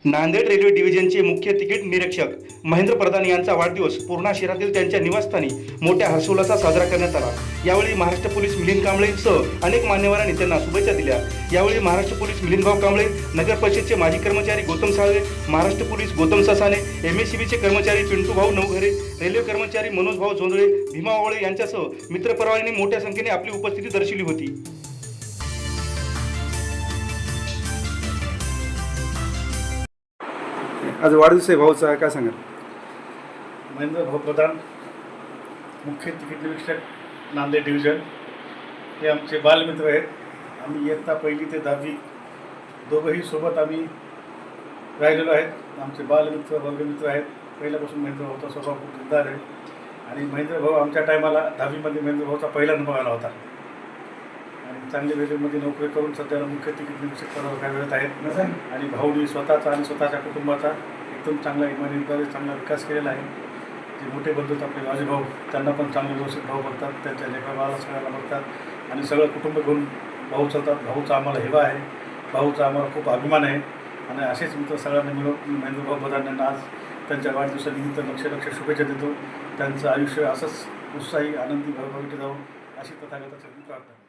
Nanded railway डिव्हिजनचे मुख्य ticket निरीक्षक महेंद्र प्रधान यांचा वाढदिवस पूर्णा शहरातील त्यांच्या निवासस्थानी मोठ्या हर्षोल्लासात साजरा करण्यात आला। यावेळी महाराष्ट्र पोलीस मिलिंद कांबळे सह अनेक मान्यवरांनी त्यांना शुभेच्छा दिल्या। यावेळी महाराष्ट्र पोलीस मिलिंदभाऊ कांबळे, नगर परिषदेचे माजी कर्मचारी गौतम साळवे, महाराष्ट्र पोलीस गौतम ससाने, MSCBचे कर्मचारी पिंटूभाऊ नवघरे, रेल्वे कर्मचारी मनोजभाऊ जोंधळे, भीमा ओवळे यांच्यासह मित्रपरिवारांनी मोठ्या संख्येने आपली उपस्थिती दर्शवली होती। आज वाढदिवस आहे भाऊचा, काय सांगाल? महेंद्र भाऊ प्रधान, मुख्य तिकीट निरीक्षक नांदेड डिव्हिजन, हे आमचे बालमित्र आहेत। आम्ही इयत्ता पहिली ते 10वी दोघंही सोबत आम्ही राहिलेलो आहेत। आमचे बालमित्र वर्गमित्र आहेत। पहिल्यापासून महेंद्र भाऊचा स्वभाव खूप दिलदार आहे आणि महेंद्र भाऊ आमच्या टायमाला 10वीमध्ये महेंद्र भाऊचा पहिला नंबर आला होता आणि चांगल्या रेल्वेमध्ये नोकरी करून सध्याला मुख्य तिकीट निरीक्षक पदावर कार्यरत आहेत। आणि भाऊनी स्वतःचा आणि स्वतःच्या कुटुंबाचा एकदम चांगला इमानदारीने चांगला विकास केलेला आहे। जे मोठे बंधूत आपले राजेभाऊ, त्यांना पण चांगले व्यवस्थित भाऊ बघतात, त्यांच्या लेकराबाळाला सगळ्याला बघतात आणि सगळं कुटुंब घेऊन भाऊ चालतात। भाऊचा आम्हाला हेवा आहे, भाऊचा आम्हाला खूप अभिमान आहे आणि असेच मित्र सगळ्यांना मिळून महेंद्र भाऊ प्रधान यांना आज त्यांच्या वाढदिवसानिमित्त लक्ष शुभेच्छा देतो। त्यांचं आयुष्य असंच उत्साही आनंदी भरभराटीत जावं अशी तथागताची प्रार्थना।